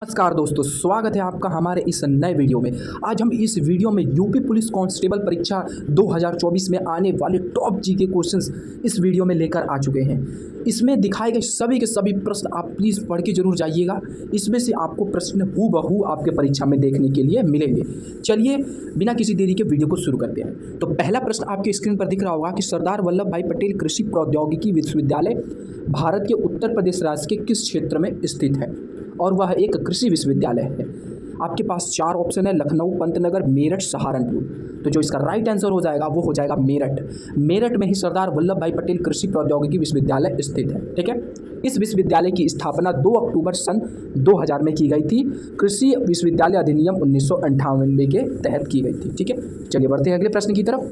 नमस्कार दोस्तों, स्वागत है आपका हमारे इस नए वीडियो में। आज हम इस वीडियो में यूपी पुलिस कांस्टेबल परीक्षा 2024 में आने वाले टॉप जीके क्वेश्चंस इस वीडियो में लेकर आ चुके हैं। इसमें दिखाए गए सभी के सभी प्रश्न आप प्लीज़ पढ़ के जरूर जाइएगा। इसमें से आपको प्रश्न हूबहू आपके परीक्षा में देखने के लिए मिलेंगे। चलिए बिना किसी देरी के वीडियो को शुरू करते हैं। तो पहला प्रश्न आपके स्क्रीन पर दिख रहा होगा कि सरदार वल्लभ भाई पटेल कृषि प्रौद्योगिकी विश्वविद्यालय भारत के उत्तर प्रदेश राज्य के किस क्षेत्र में स्थित है, और वह एक कृषि विश्वविद्यालय है। आपके पास चार ऑप्शन है, लखनऊ, पंतनगर, मेरठ, सहारनपुर। तो जो इसका राइट आंसर हो जाएगा वो हो जाएगा मेरठ। मेरठ में ही सरदार वल्लभ भाई पटेल कृषि प्रौद्योगिकी विश्वविद्यालय स्थित है। ठीक है, इस विश्वविद्यालय की स्थापना 2 अक्टूबर सन 2000 में की गई थी। कृषि विश्वविद्यालय अधिनियम 1998 के तहत की गई थी। ठीक है, चलिए बढ़ते हैं अगले प्रश्न की तरफ।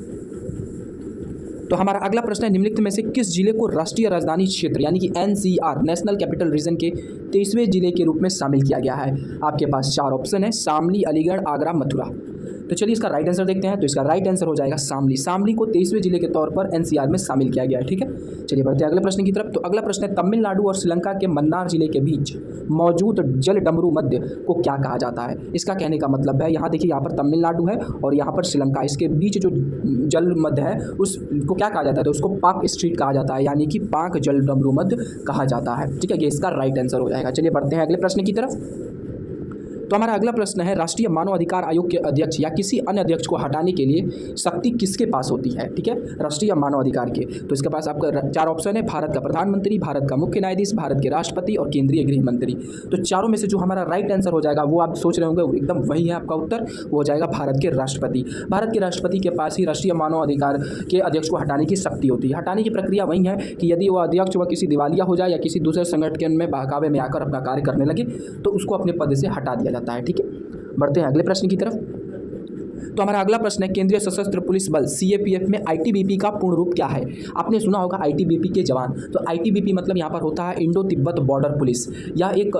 तो हमारा अगला प्रश्न है, निम्नलिखित में से किस जिले को राष्ट्रीय राजधानी क्षेत्र यानी कि NCR नेशनल कैपिटल रीजन के 23वें जिले के रूप में शामिल किया गया है। आपके पास चार ऑप्शन है, शामली, अलीगढ़, आगरा, मथुरा। तो चलिए इसका राइट आंसर देखते हैं। तो इसका राइट आंसर हो जाएगा शामली। शामली को 23वें जिले के तौर पर NCR में शामिल किया गया है। ठीक है, चलिए बढ़ते हैं अगले प्रश्न की तरफ। तो अगला प्रश्न है, तमिलनाडु और श्रीलंका के मन्नार जिले के बीच मौजूद जल डमरू मध्य को क्या कहा जाता है। इसका कहने का मतलब है, यहाँ देखिए, यहाँ पर तमिलनाडु है और यहाँ पर श्रीलंका, इसके बीच जो जल मध्य है उसको क्या कहा जाता है, तो उसको पाक स्ट्रीट कहा जाता है, यानी कि पाक जल डमरू मध्य कहा जाता है। ठीक है, ये इसका राइट आंसर हो जाएगा। चलिए बढ़ते हैं अगले प्रश्न की तरफ। तो हमारा अगला प्रश्न है, राष्ट्रीय मानव अधिकार आयोग के अध्यक्ष या किसी अन्य अध्यक्ष को हटाने के लिए शक्ति किसके पास होती है। ठीक है, राष्ट्रीय मानव अधिकार के, तो इसके पास आपका चार ऑप्शन है, भारत का प्रधानमंत्री, भारत का मुख्य न्यायाधीश, भारत के राष्ट्रपति और केंद्रीय गृह मंत्री। तो चारों में से जो हमारा राइट आंसर हो जाएगा वो आप सोच रहे होंगे एकदम वही है आपका उत्तर, वो हो जाएगा भारत के राष्ट्रपति। भारत के राष्ट्रपति के पास ही राष्ट्रीय मानव अधिकार के अध्यक्ष को हटाने की शक्ति होती है। हटाने की प्रक्रिया वही है कि यदि वो अध्यक्ष व किसी दिवालिया हो जाए या किसी दूसरे संगठन में बहकावे में आकर अपना कार्य करने लगे तो उसको अपने पद से हटा दिया जाता है। ठीक है, बढ़ते हैं अगले प्रश्न की तरफ। तो हमारा अगला प्रश्न है, केंद्रीय सशस्त्र पुलिस बल CAPF में ITBP का पूर्ण रूप क्या है। आपने सुना होगा ITBP के जवान। तो ITBP मतलब यहाँ पर होता है इंडो तिब्बत बॉर्डर पुलिस। यह एक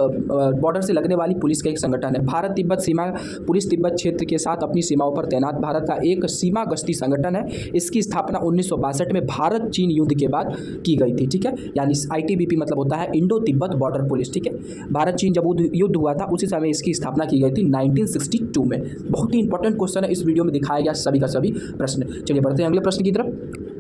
बॉर्डर से लगने वाली पुलिस का एक संगठन है। भारत तिब्बत सीमा पुलिस तिब्बत क्षेत्र के साथ अपनी सीमाओं पर तैनात भारत का एक सीमा गश्ती संगठन है। इसकी स्थापना 1962 में भारत चीन युद्ध के बाद की गई थी। ठीक है, यानी ITBP मतलब होता है इंडो तिब्बत बॉर्डर पुलिस। ठीक है, भारत चीन जब युद्ध हुआ था उसी समय इसकी स्थापना की गई थी 1962 में। बहुत ही इंपॉर्टेंट क्वेश्चन है, इस वीडियो में दिखाया गया सभी का सभी प्रश्न। चलिए बढ़ते हैं अगले प्रश्न की तरफ।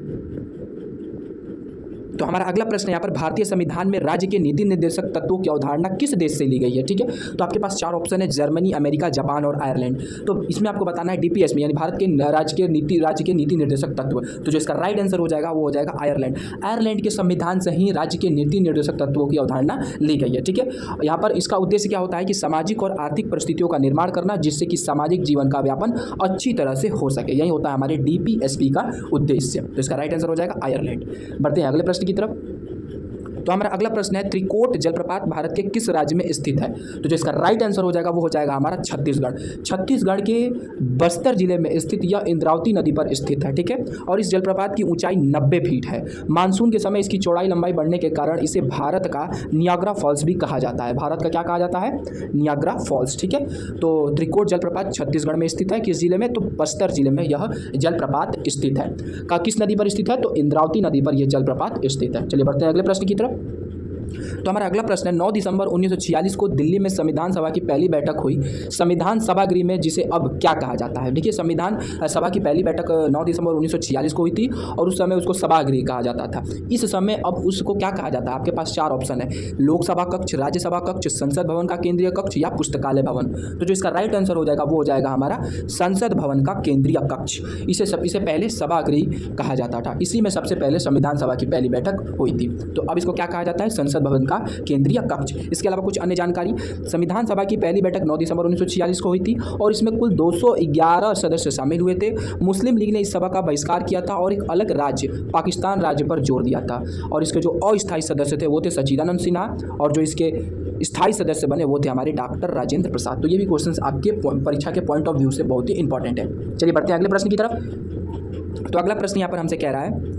तो हमारा अगला प्रश्न यहाँ पर, भारतीय संविधान में राज्य के नीति निर्देशक तत्वों की अवधारणा किस देश से ली गई है। ठीक है, तो आपके पास चार ऑप्शन है, जर्मनी, अमेरिका, जापान और आयरलैंड। तो इसमें आपको बताना है DPS में, यानी भारत के राज्य के नीति निर्देशक तत्व। तो जो इसका राइट आंसर हो जाएगा वो हो जाएगा आयरलैंड। आयरलैंड के संविधान से ही राज्य के नीति निर्देशक तत्वों की अवधारणा ली गई है। ठीक है, यहाँ पर इसका उद्देश्य क्या होता है कि सामाजिक और आर्थिक परिस्थितियों का निर्माण करना जिससे कि सामाजिक जीवन का व्यापन अच्छी तरह से हो सके। यही होता है हमारे DPSP का उद्देश्य। तो इसका राइट आंसर हो जाएगा आयरलैंड। बढ़ते हैं अगले प्रश्न की तरफ। तो हमारा अगला प्रश्न है, त्रिकोट जलप्रपात भारत के किस राज्य में स्थित है। तो जो इसका राइट आंसर हो जाएगा वो हो जाएगा हमारा छत्तीसगढ़। छत्तीसगढ़ के बस्तर जिले में स्थित यह इंद्रावती नदी पर स्थित है। ठीक है, और इस जलप्रपात की ऊंचाई 90 फीट है। मानसून के समय इसकी चौड़ाई लंबाई बढ़ने के कारण इसे भारत का नियाग्रा फॉल्स भी कहा जाता है। भारत का क्या कहा जाता है, नियाग्रा फॉल्स। ठीक है, तो त्रिकोट जलप्रपात छत्तीसगढ़ में स्थित है। किस जिले में, तो बस्तर जिले में यह जलप्रपात स्थित है। किस नदी पर स्थित है, तो इंद्रावती नदी पर यह जलप्रपात स्थित है। चलिए बढ़ते हैं अगले प्रश्न की तरफ। तो हमारा अगला प्रश्न है, 9 दिसंबर 1946 को दिल्ली में संविधान सभा की पहली बैठक हुई। संविधान सभागृह में जिसे अब क्या कहा जाता है। देखिए, संविधान सभा की पहली बैठक 9 दिसंबर 1946 को हुई थी और उस समय उसको सभागृह कहा जाता था। इस समय अब उसको क्या कहा जाता है, आपके पास चार ऑप्शन है, लोकसभा कक्ष, राज्यसभा कक्ष, संसद भवन का केंद्रीय कक्ष या पुस्तकालय भवन। तो जो इसका राइट आंसर हो जाएगा वो हो जाएगा हमारा संसद भवन का केंद्रीय कक्ष। इसे पहले सभागृह कहा जाता था। इसी में सबसे पहले संविधान सभा की पहली बैठक हुई थी। तो अब इसको क्या कहा जाता है, संसद भवन का केंद्रीय कक्ष। इसके अलावा कुछ अन्य जानकारी, संविधान सभा की पहली बैठक 9 दिसंबर 1946 को हुई थी और इसमें कुल 211 सदस्य शामिल हुए थे। मुस्लिम लीग ने इस सभा का बहिष्कार किया था और एक अलग राज्य पाकिस्तान राज्य पर जोर दिया था। और इसके जो अस्थायी सदस्य थे वो थे सच्चिदानंद सिन्हा और जो इसके स्थायी सदस्य बने वो थे हमारे डॉक्टर राजेंद्र प्रसाद। तो ये भी क्वेश्चन आपके परीक्षा के पॉइंट ऑफ व्यू से बहुत ही इंपॉर्टेंट है। चलिए बढ़ते हैं अगले प्रश्न की तरफ। तो अगला प्रश्न यहाँ पर हमसे कह रहा है,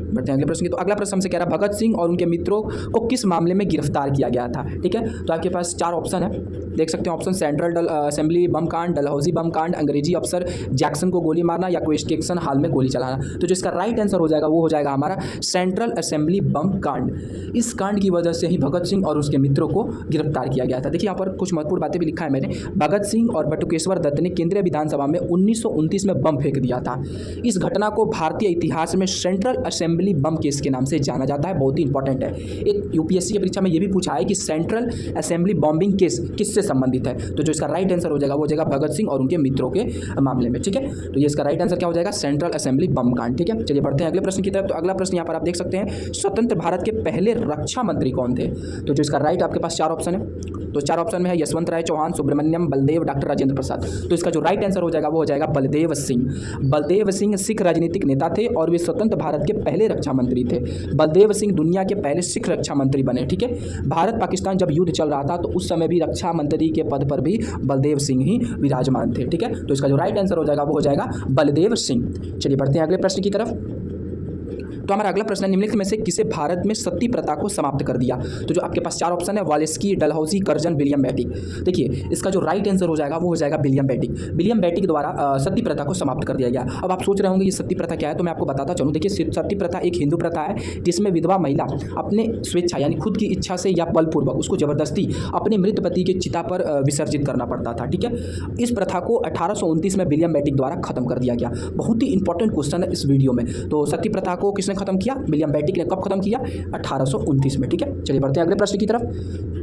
बढ़ते हैं अगले प्रश्न की। तो अगला प्रश्न हमसे कह रहा है भगत सिंह और उनके मित्रों को किस मामले में गिरफ्तार किया गया था। ठीक है, तो आपके पास 4 ऑप्शन है, देख सकते हैं ऑप्शन सेंट्रल असेंबली बम कांड, डलहौजी बम कांड, अंग्रेजी अफसर जैक्सन को गोली मारना या क्वेस्ट एक्शन हाल में गोली चलाना। तो जो इसका राइट आंसर हो जाएगा वो हो जाएगा हमारा सेंट्रल असेंबली बम कांड। इस कांड की वजह से ही भगत सिंह और उसके मित्रों को गिरफ्तार किया गया था। देखिए यहाँ पर कुछ महत्वपूर्ण बातें भी लिखा है मैंने। भगत सिंह और बटुकेश्वर दत्त ने केंद्रीय विधानसभा में 1929 में बम फेंक दिया था। इस घटना को भारतीय इतिहास में सेंट्रल असेंबली बम केस के नाम से जाना जाता है। बहुत ही इंपॉर्टेंट है। एक यूपीएससी की परीक्षा में यह भी पूछा है कि सेंट्रल असेंबली बॉम्बिंग केस किससे संबंधित है। तो जो इसका राइट आंसर हो जाएगा वो हो जाएगा भगत सिंह और उनके मित्रों के मामले में। ठीक है, तो ये इसका राइट आंसर क्या हो जाएगा, सेंट्रल असेंबली बम कांड। ठीक है, चलिए बढ़ते हैं अगले प्रश्न की तरफ। तो अगला प्रश्न यहाँ पर आप देख सकते हैं स्वतंत्र भारत के पहले रक्षा मंत्री कौन थे। तो जो इसका राइट आपके पास 4 ऑप्शन है। तो 4 ऑप्शन में है यशवंत राय चौहान, सुब्रमण्यम, बलदेव, डॉक्टर राजेंद्र प्रसाद। तो इसका जो राइट आंसर हो जाएगा वो हो जाएगा बलदेव सिंह। बलदेव सिंह सिख राजनीतिक नेता थे और वे स्वतंत्र भारत के पहले रक्षा मंत्री थे। बलदेव सिंह दुनिया के पहले सिख रक्षा मंत्री बने। ठीक है, भारत पाकिस्तान जब युद्ध चल रहा था तो उस समय भी रक्षा मंत्री के पद पर भी बलदेव सिंह ही विराजमान थे। ठीक है, तो इसका जो राइट आंसर हो जाएगा वो हो जाएगा बलदेव सिंह। चलिए बढ़ते हैं अगले प्रश्न की तरफ। तो हमारा अगला प्रश्न है निम्नलिखित में से किसे भारत में सती प्रथा को समाप्त कर दिया। तो जो आपके पास 4 ऑप्शन है वालेस्की, डलहौजी, कर्जन, विलियम बेटिक। देखिए इसका जो राइट आंसर हो जाएगा वो हो जाएगा विलियम बेटिक। विलियम बेटिक द्वारा सती प्रथा को समाप्त कर दिया गया। अब आप सोच रहे होंगे ये सती प्रथा क्या है, तो मैं आपको बताता चलूँ। देखिए सती प्रथा एक हिंदू प्रथा है जिसमें विधवा महिला अपने स्वेच्छा यानी खुद की इच्छा से या बलपूर्वक उसको जबरदस्ती अपने मृत पति के चिता पर विसर्जित करना पड़ता था। ठीक है, इस प्रथा को 1829 में विलियम बेटिक द्वारा खत्म कर दिया गया। बहुत ही इंपॉर्टेंट क्वेश्चन है इस वीडियो में। तो सती प्रथा को किसने खत्म किया, विलियम बेटिक ने कब खत्म किया, 1829 में। ठीक है, चलिए बढ़ते हैं अगले प्रश्न की तरफ।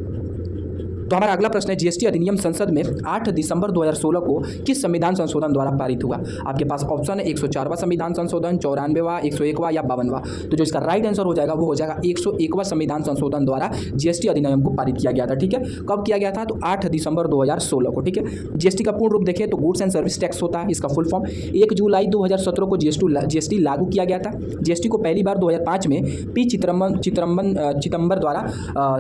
तो हमारा अगला प्रश्न है जीएसटी अधिनियम संसद में 8 दिसंबर 2016 को किस संविधान संशोधन द्वारा पारित हुआ। आपके पास ऑप्शन है 104वां संविधान संशोधन, 94वां, 101वां या 52वां। तो जो इसका राइट आंसर हो जाएगा वो हो जाएगा 101वां संविधान संशोधन द्वारा जीएसटी अधिनियम को पारित किया गया था। ठीक है, कब किया गया था, तो 8 दिसंबर 2016 को। ठीक है, जीएसटी का पूर्ण रूप देखें तो गुड्स एंड सर्विस टैक्स होता है, इसका फुल फॉर्म। 1 जुलाई 2017 को जीएसटी लागू किया गया था। जीएसटी को पहली बार 2005 में पी चिदम्बर द्वारा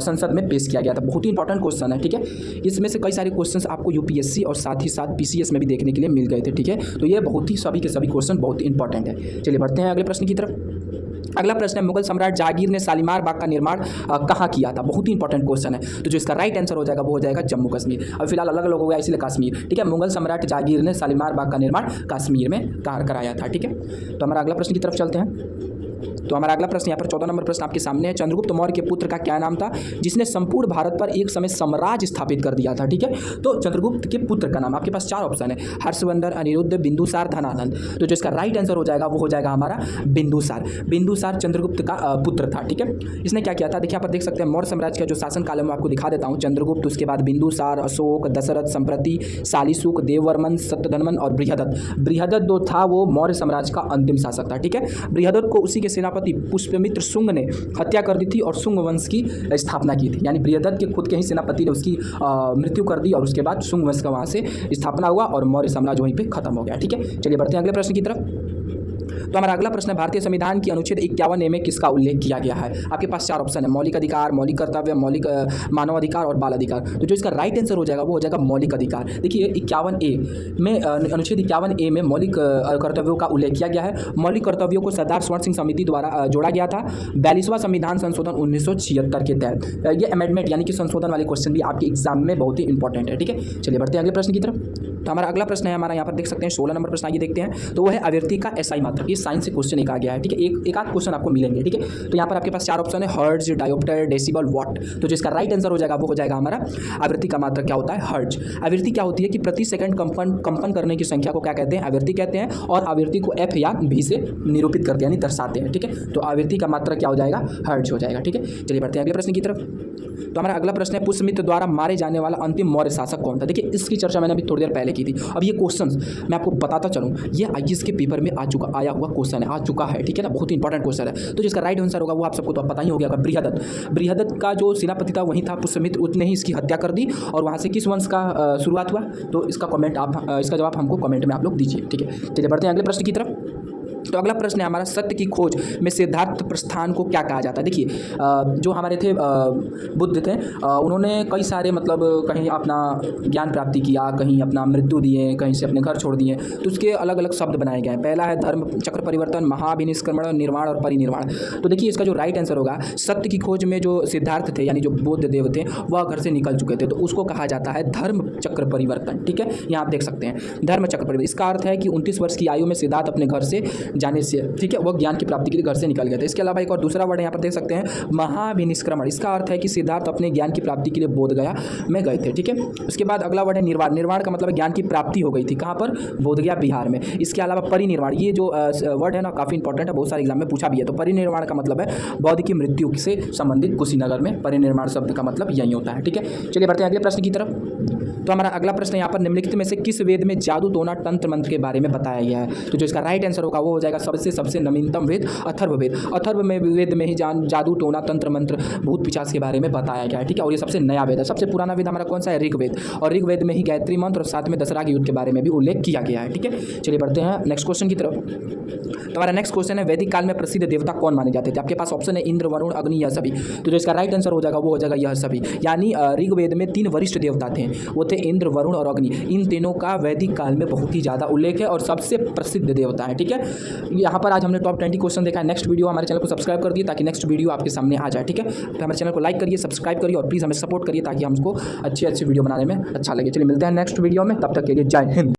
संसद में पेश किया गया था। बहुत ही इंपॉर्टेंट क्वेश्चन है। ठीक है, इसमें से कई सारे क्वेश्चंस आपको यूपीएससी और साथ ही साथ पीसीएस में भी देखने के लिए मिल गए थे। ठीक है, तो ये बहुत ही सभी के सभी क्वेश्चन बहुत इंपॉर्टेंट है। चलिए बढ़ते हैं अगले प्रश्न की तरफ। अगला प्रश्न है मुगल सम्राट जहांगीर ने शालीमार बाग का निर्माण कहाँ किया था। बहुत ही इंपॉर्टेंट क्वेश्चन है। तो जो इसका राइट आंसर हो जाएगा वो हो जाएगा जम्मू कश्मीर। अब फिलहाल अलग अलग हो गया इसलिए कश्मीर। ठीक है, मुगल सम्राट जहांगीर ने शालीमार बाग का निर्माण कश्मीर में कराया था। ठीक है, तो हमारा अगला प्रश्न की तरफ चलते हैं। तो हमारा अगला प्रश्न यहाँ पर 14 नंबर प्रश्न आपके सामने है। चंद्रगुप्त मौर्य के पुत्र का क्या नाम था जिसने संपूर्ण भारत पर एक समय साम्राज्य स्थापित कर दिया था। ठीक है, तो चंद्रगुप्त के पुत्र का नाम आपके पास 4 ऑप्शन है हर्षवर्धन, अनिरुद्ध, बिंदुसार, धनानंद। तो जो इसका राइट आंसर हो जाएगा वो हो जाएगा हमारा बिंदुसार। बिंदुसार चंद्रगुप्त का पुत्र था। ठीक है, इसने क्या किया था, देखिए आप देख सकते हैं मौर्य साम्राज्य का जो शासन काल है मैं आपको दिखा देता हूँ। चंद्रगुप्त, उसके बाद बिंदुसार, अशोक, दशरथ, संप्रति, शालीशुक, देववर्मन, सत्यधनवन और बृहदत्त। बृहदत्त जो था वो मौर्य साम्राज्य का अंतिम शासक था। ठीक है, बृहदत्त को उसी के सेनापति पुष्यमित्र शुंग ने हत्या कर दी थी और शुंग वंश की स्थापना की थी। यानी बृहदत्त के खुद के ही सेनापति ने उसकी मृत्यु कर दी और उसके बाद शुंग वंश का वहाँ से स्थापना हुआ और मौर्य साम्राज्य वहीं पे खत्म हो गया। ठीक है, चलिए बढ़ते हैं अगले प्रश्न की तरफ। तो हमारा अगला प्रश्न है भारतीय संविधान की अनुच्छेद 51A में किसका उल्लेख किया गया है। आपके पास 4 ऑप्शन है मौलिक अधिकार, मौलिक कर्तव्य, मौलिक मानव अधिकार और बाल अधिकार। तो जो इसका राइट आंसर हो जाएगा वो हो जाएगा मौलिक अधिकार। देखिए 51A में अनुच्छेद 51A में मौलिक कर्तव्यों का उल्लेख किया गया है। मौलिक कर्तव्यों को सरदार स्वर्ण सिंह समिति द्वारा जोड़ा गया था 42वां संविधान संशोधन 1976 के तहत। ये अमेंडमेंट यानी कि संशोधन वाले क्वेश्चन भी आपके एग्जाम में बहुत ही इंपॉर्टेंट है। ठीक है, चलिए बढ़ते हैं अगले प्रश्न की तरफ। तो हमारा अगला प्रश्न है हमारा यहाँ पर देख सकते हैं 16 नंबर प्रश्न आइए देखते हैं। तो वो है आवृत्ति का एसआई मात्रक। ये साइंस से क्वेश्चन एक आ गया है। ठीक है, एक आध क्वेश्चन आपको मिलेंगे। ठीक है, तो यहाँ पर आपके पास 4 ऑप्शन है हर्ट्ज, डायोप्टर, डेसिबल, वॉट। तो जिसका राइट आंसर हो जाएगा वो हो जाएगा हमारा आवृत्ति का मात्रक क्या होता है, हर्ट्ज। आवृत्ति क्या होती है कि प्रति सेकंड कंपन करने की संख्या को क्या कहते हैं, आवृत्ति कहते हैं। और आवृत्ति को एफ या भी से निरूपित करते हैं यानी दर्शाते हैं। ठीक है, तो आवृत्ति का मात्रक क्या हो जाएगा, हर्ट्ज हो जाएगा। ठीक है, चलिए बढ़ते हैं अगले प्रश्न की तरफ। तो हमारा अगला प्रश्न है पुष्यमित्र द्वारा मारे जाने वाला अंतिम मौर्य शासक कौन था। देखिए इसकी चर्चा मैंने अभी थोड़ी देर पहले की थी। अब ये क्वेश्चंस मैं आपको बताता चलूँ, ये आईएएस के पेपर में आया हुआ क्वेश्चन है, आ चुका है। ठीक है ना, बहुत ही इंपॉर्टेंट क्वेश्चन है। तो जिसका राइट आंसर होगा वो आप सबको तो पता ही हो गया होगा, बृहदत्त। बृहदत्त का जो सेनापति था वही था पुष्यमित्र, उसने ही इसकी हत्या कर दी। और वहाँ से किस वंश का शुरुआत हुआ, तो इसका कमेंट आप इसका जवाब हमको कमेंट में आप लोग दीजिए। ठीक है, चलिए बढ़ते हैं अगले प्रश्न की तरफ। तो अगला प्रश्न है हमारा, सत्य की खोज में सिद्धार्थ प्रस्थान को क्या कहा जाता है। देखिए जो हमारे थे बुद्ध थे, उन्होंने कई सारे मतलब कहीं अपना ज्ञान प्राप्ति किया, कहीं अपना मृत्यु दिए, कहीं से अपने घर छोड़ दिए, तो उसके अलग अलग शब्द बनाए गए हैं। पहला है धर्म चक्र परिवर्तन, महाभिनिष्क्रमण, निर्वाण और परिनिर्वाण। तो देखिए इसका जो राइट आंसर होगा, सत्य की खोज में जो सिद्धार्थ थे यानी जो बुद्ध देव थे वह घर से निकल चुके थे, तो उसको कहा जाता है धर्म चक्र परिवर्तन। ठीक है, यहाँ आप देख सकते हैं धर्म चक्र परिवर्तन। इसका अर्थ है कि 29 वर्ष की आयु में सिद्धार्थ अपने घर से जाने से, ठीक है, वह ज्ञान की प्राप्ति के लिए घर से निकल गए थे। इसके अलावा एक और दूसरा वर्ड यहाँ पर देख सकते हैं महाभिनिष्क्रमण। इसका अर्थ है कि सिद्धार्थ अपने ज्ञान की प्राप्ति के लिए बोध गया में गए थे। ठीक है, उसके बाद अगला वर्ड है निर्वाण। निर्वाण का मतलब ज्ञान की प्राप्ति हो गई थी, कहाँ पर, बोध गया बिहार में। इसके अलावा परिनिर्वाण, ये जो वर्ड है ना काफ़ी इंपॉर्टेंट है, बहुत सारे एग्जाम में पूछा भी है। तो परिनिर्वाण का मतलब है बौद्ध की मृत्यु से संबंधित कुशीनगर में परिनिर्वाण शब्द का मतलब यही होता है। ठीक है, चलिए बढ़ते हैं अगले प्रश्न की तरफ। तो हमारा अगला प्रश्न यहाँ पर, निम्नलिखित में से किस वेद में जादू टोना तंत्र मंत्र के बारे में बताया गया है। तो जो इसका राइट आंसर होगा वो हो जाएगा सबसे नवीनतम वेद अथर्ववेद। वेद में ही जादू टोना तंत्र मंत्र भूत पिशाच के बारे में बताया गया है। ठीक है, और ये सबसे नया वेद है। सबसे पुराना वेद हमारा कौन सा है, ऋग्वेद, और ऋग्वेद में ही गायत्री मंत्र और साथ में दशहरा के युद्ध के बारे में भी उल्लेख किया गया है। ठीक है, चलिए बढ़ते हैं नेक्स्ट क्वेश्चन की तरफ। तो हमारा नेक्स्ट क्वेश्चन है, वैदिक काल में प्रसिद्ध देवता कौन माने जाते थे। आपके पास ऑप्शन है इंद्र, वरुण, अग्नि, यह सभी। तो जो इसका राइट आंसर हो जाएगा वो हो जाएगा यह सभी। यानी ऋग्वेद में 3 वरिष्ठ देवता थे, वो थे इंद्र, वरुण और अग्नि। इन तीनों का वैदिक काल में बहुत ही ज़्यादा उल्लेख है और सबसे प्रसिद्ध देवता है। ठीक है, यहाँ पर आज हमने टॉप 20 क्वेश्चन देखा है। नेक्स्ट वीडियो हमारे चैनल को सब्सक्राइब कर दिए ताकि नेक्स्ट वीडियो आपके सामने आ जाए। ठीक है, तो हमारे चैनल को लाइक करिए, सब्सक्राइब करिए और प्लीज़ हमें सपोर्ट करिए ताकि हमको अच्छी वीडियो बनाने में अच्छा लगे। चलिए मिलते हैं नेक्स्ट वीडियो में, तब तक के लिए जय हिंद।